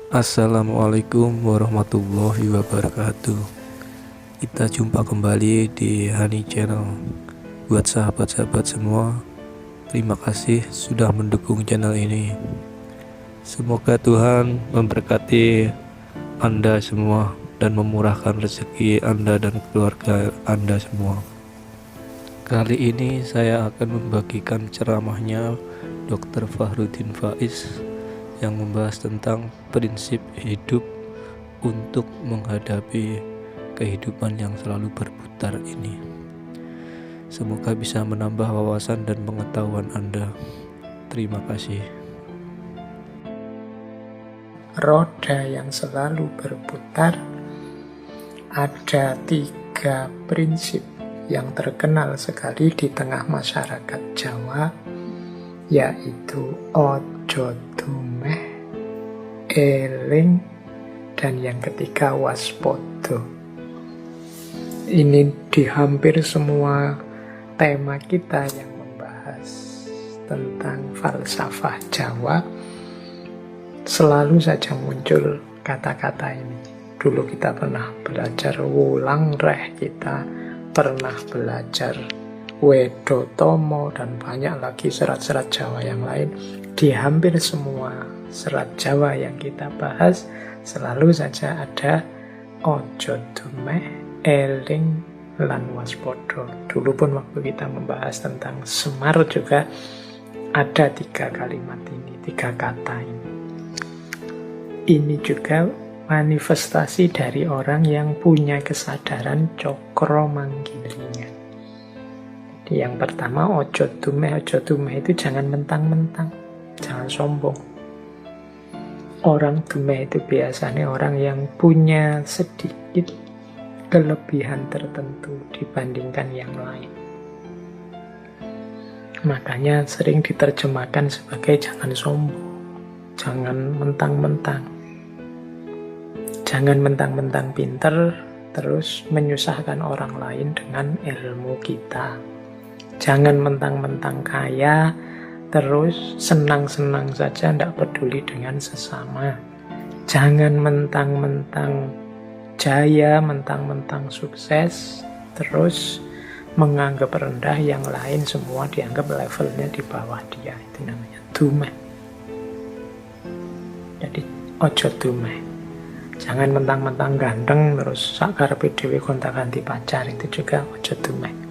Assalamualaikum warahmatullahi wabarakatuh. Kita jumpa kembali di Honey Channel. Buat sahabat-sahabat semua, terima kasih sudah mendukung channel ini. Semoga Tuhan memberkati Anda semua dan memurahkan rezeki Anda dan keluarga Anda semua. Kali ini saya akan membagikan ceramahnya Dr. Fahrudin Faiz yang membahas tentang prinsip hidup untuk menghadapi kehidupan yang selalu berputar ini. Semoga bisa menambah wawasan dan pengetahuan Anda. Terima kasih. Roda yang selalu berputar, ada 3 prinsip yang terkenal sekali di tengah masyarakat Jawa, yaitu ojo dumeh, eling, dan yang ketiga waspodo. Ini di hampir semua tema kita yang membahas tentang falsafah Jawa, selalu saja muncul kata-kata ini. Dulu kita pernah belajar wulang reh, kita pernah belajar Wedotomo, dan banyak lagi serat-serat Jawa yang lain. Di hampir semua serat Jawa yang kita bahas, selalu saja ada ojo dumeh, eling, lan waspodo. Dulu pun waktu kita membahas tentang Semar juga ada 3 kalimat ini, 3 kata ini. Ini juga manifestasi dari orang yang punya kesadaran cokro manggilinya. Jadi yang pertama, ojo dumeh itu jangan mentang-mentang, jangan sombong. Orang dumeh itu biasanya orang yang punya sedikit kelebihan tertentu dibandingkan yang lain. Makanya sering diterjemahkan sebagai jangan sombong, jangan mentang-mentang. Jangan mentang-mentang pinter terus menyusahkan orang lain dengan ilmu kita. Jangan mentang-mentang kaya terus senang-senang saja, tidak peduli dengan sesama. Jangan mentang-mentang jaya, mentang-mentang sukses terus menganggap rendah yang lain, semua dianggap levelnya di bawah dia. Itu namanya dumeh. Jadi ojo dumeh. Jangan mentang-mentang ganteng terus sakarepe dhewe gonta-ganti pacar, itu juga ojo dumeh.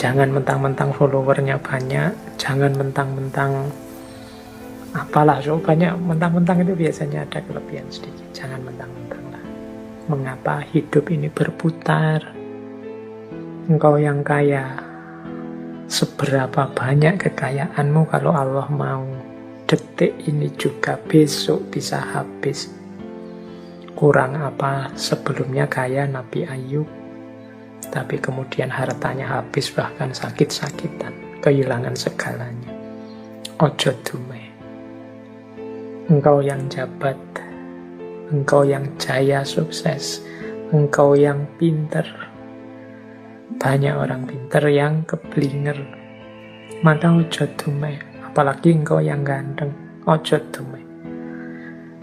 Jangan mentang-mentang followernya banyak, jangan mentang-mentang apalah, so banyak mentang-mentang itu biasanya ada kelebihan sedikit. Jangan mentang-mentang lah. Mengapa hidup ini berputar? Engkau yang kaya, seberapa banyak kekayaanmu, kalau Allah mau detik ini juga besok bisa habis. Kurang apa sebelumnya kaya Nabi Ayub, tapi kemudian hartanya habis, bahkan sakit-sakitan, kehilangan segalanya. Ojo dumeh. Engkau yang jabat, engkau yang jaya sukses, engkau yang pinter. Banyak orang pinter yang keblinger, maka ojo dumeh. Apalagi engkau yang ganteng, ojo dumeh.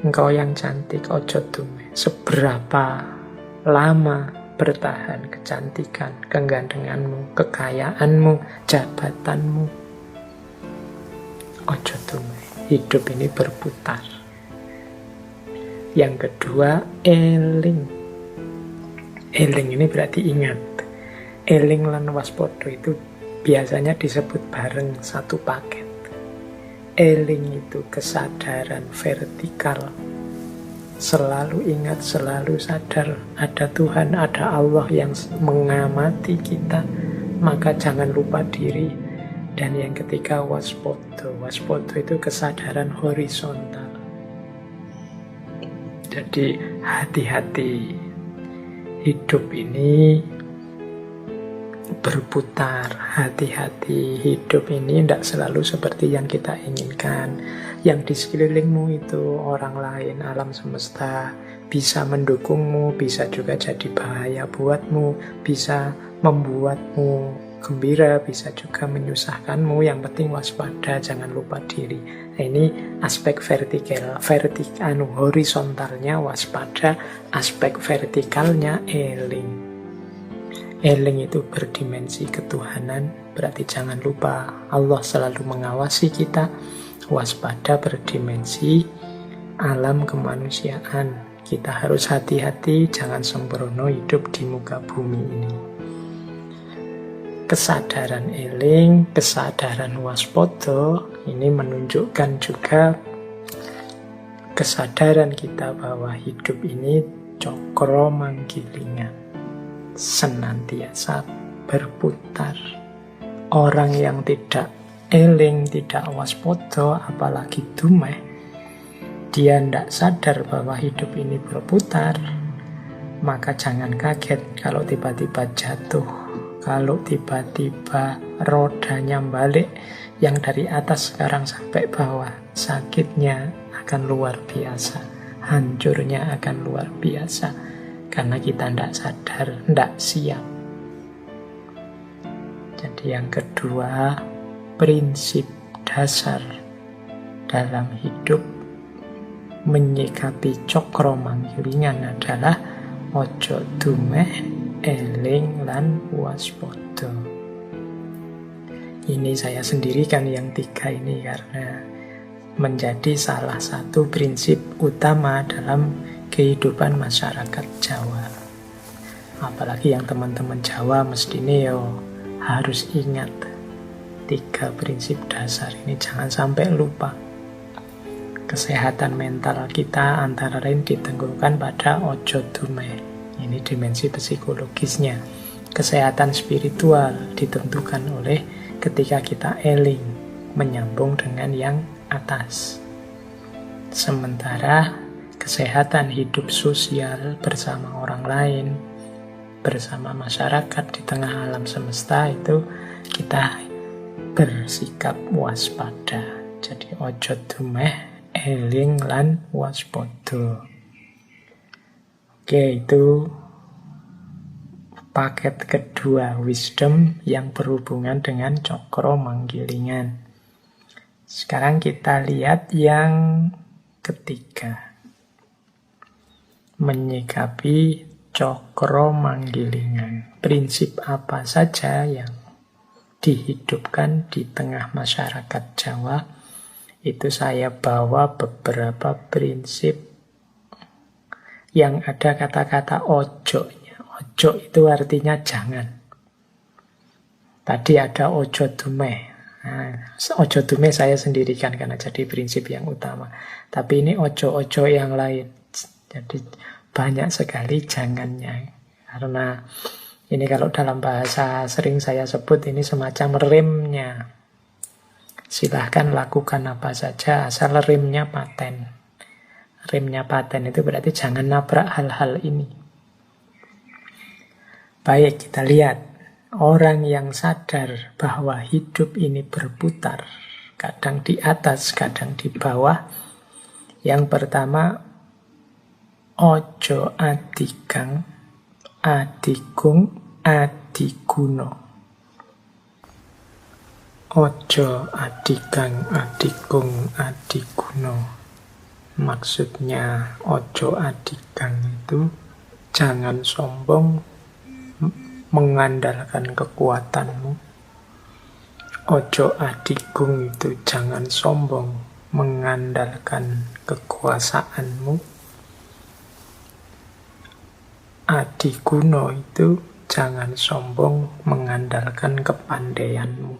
Engkau yang cantik, ojo dumeh. Seberapa lama bertahan kecantikan, kegantenganmu, kekayaanmu, jabatanmu, ojo dumeh. Hidup ini berputar. Yang kedua, eling. Eling ini berarti ingat. Eling lan waspodo itu biasanya disebut bareng satu paket. Eling itu kesadaran vertikal. Selalu ingat, selalu sadar ada Tuhan, ada Allah yang mengamati kita, maka jangan lupa diri. Dan yang ketiga, waspodo. Waspodo itu kesadaran horizontal. Jadi hati-hati, hidup ini berputar. Hati-hati, hidup ini tidak selalu seperti yang kita inginkan. Yang di sekelilingmu itu orang lain, alam semesta, bisa mendukungmu, bisa juga jadi bahaya buatmu, bisa membuatmu gembira, bisa juga menyusahkanmu. Yang penting waspada, jangan lupa diri. Nah, ini aspek horizontalnya waspada, aspek vertikalnya eling. Eling itu berdimensi ketuhanan, berarti jangan lupa Allah selalu mengawasi kita. Waspada berdimensi alam kemanusiaan. Kita harus hati-hati, jangan sembrono hidup di muka bumi ini. Kesadaran eling, kesadaran waspada, ini menunjukkan juga kesadaran kita bahwa hidup ini cokro manggilingan, senantiasa berputar. Orang yang tidak eling, tidak waspada, apalagi dumeh, dia tidak sadar bahwa hidup ini berputar, maka jangan kaget kalau tiba-tiba jatuh. Kalau tiba-tiba rodanya balik, yang dari atas sekarang sampai bawah, sakitnya akan luar biasa, hancurnya akan luar biasa, karena kita tidak sadar, tidak siap. Jadi yang kedua, prinsip dasar dalam hidup menyikapi cokro manggilingan adalah ojo dumeh, eling lan waspada. Ini saya sendirikan yang 3 ini karena menjadi salah satu prinsip utama dalam kehidupan masyarakat Jawa. Apalagi yang teman-teman Jawa mestinya harus ingat 3 prinsip dasar ini, jangan sampai lupa. Kesehatan mental kita antara lain ditentukan pada ojo dumeh. Ini dimensi psikologisnya. Kesehatan spiritual ditentukan oleh ketika kita eling, menyambung dengan yang atas. Sementara kesehatan hidup sosial bersama orang lain, bersama masyarakat di tengah alam semesta itu kita bersikap waspada. Jadi ojo dumeh, eling lan waspada. Oke, itu paket kedua, wisdom yang berhubungan dengan cokro manggilingan. Sekarang kita lihat yang ketiga. Menyikapi cokro manggilingan. Prinsip apa saja yang dihidupkan di tengah masyarakat Jawa, itu saya bawa beberapa prinsip yang ada kata-kata ojo-nya. Ojo itu artinya jangan. Tadi ada ojo dumeh. Nah, ojo dumeh saya sendirikan karena jadi prinsip yang utama. Tapi ini ojo-ojo yang lain. Jadi banyak sekali jangannya. Karena ini kalau dalam bahasa sering saya sebut ini semacam remnya. Silahkan lakukan apa saja asal remnya paten. Remnya paten itu berarti jangan nabrak hal-hal ini. Baik, kita lihat. Orang yang sadar bahwa hidup ini berputar, kadang di atas, kadang di bawah. Yang pertama, ojo adigang, adigung, adiguno. Ojo adigang, adigung, adiguno. Maksudnya ojo adigang itu jangan sombong mengandalkan kekuatanmu. Ojo adigung itu jangan sombong mengandalkan kekuasaanmu. Adiguno itu jangan sombong mengandalkan kepandaianmu.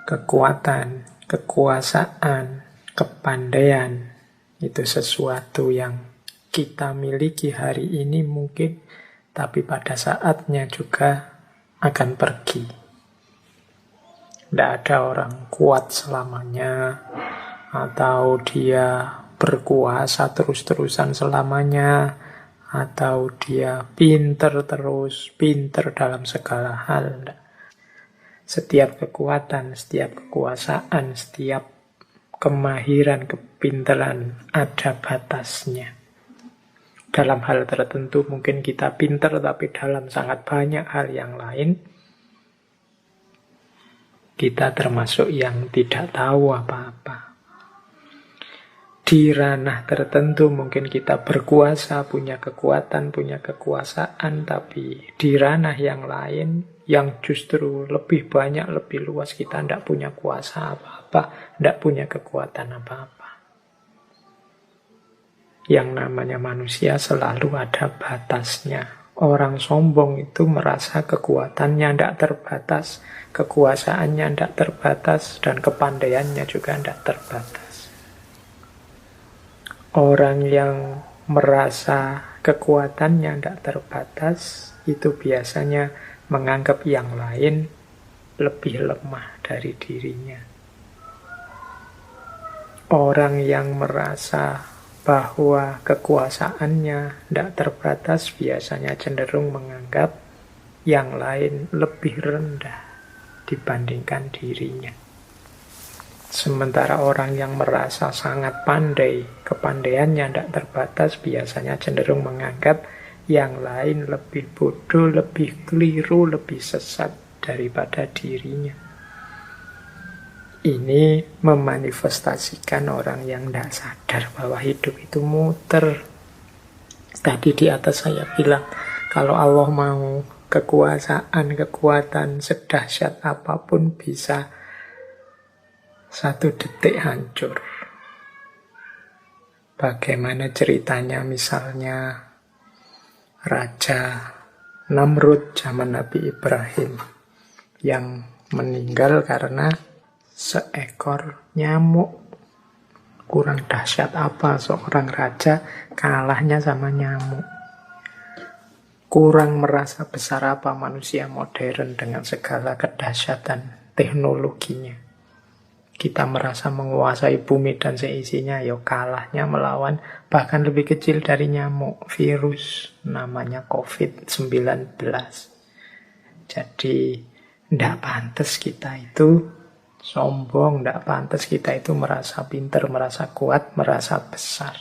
Kekuatan, kekuasaan, kepandaian itu sesuatu yang kita miliki hari ini mungkin, tapi pada saatnya juga akan pergi. Tidak ada orang kuat selamanya, atau dia berkuasa terus-terusan selamanya, atau dia pinter terus, pinter dalam segala hal. Setiap kekuatan, setiap kekuasaan, setiap kemahiran, kepinteran ada batasnya. dalam hal tertentu mungkin kita pinter, tapi dalam sangat banyak hal yang lain kita termasuk yang tidak tahu apa-apa. Di ranah tertentu mungkin kita berkuasa, punya kekuatan, punya kekuasaan, tapi di ranah yang lain yang justru lebih banyak, lebih luas, kita tidak punya kuasa apa-apa, tidak punya kekuatan apa-apa. Yang namanya manusia selalu ada batasnya. Orang sombong itu merasa kekuatannya tidak terbatas, kekuasaannya tidak terbatas, dan kepandaiannya juga tidak terbatas. Orang yang merasa kekuatannya tidak terbatas, itu biasanya menganggap yang lain lebih lemah dari dirinya. Orang yang merasa bahwa kekuasaannya tidak terbatas, biasanya cenderung menganggap yang lain lebih rendah dibandingkan dirinya. Sementara orang yang merasa sangat pandai, kepandaiannya tidak terbatas, biasanya cenderung menganggap yang lain lebih bodoh, lebih keliru, lebih sesat daripada dirinya. Ini memanifestasikan orang yang tidak sadar bahwa hidup itu muter. Tadi di atas saya bilang, kalau Allah mau kekuasaan, kekuatan sedahsyat apapun bisa satu detik hancur. Bagaimana ceritanya misalnya Raja Namrud zaman Nabi Ibrahim yang meninggal karena seekor nyamuk. Kurang dahsyat apa seorang raja kalahnya sama nyamuk? Kurang merasa besar apa manusia modern dengan segala kedahsyatan teknologinya? Kita merasa menguasai bumi dan seisinya, ya kalahnya melawan bahkan lebih kecil dari nyamuk, virus namanya COVID-19. Jadi tidak pantas kita itu sombong, tidak pantas kita itu merasa pintar, merasa kuat, merasa besar.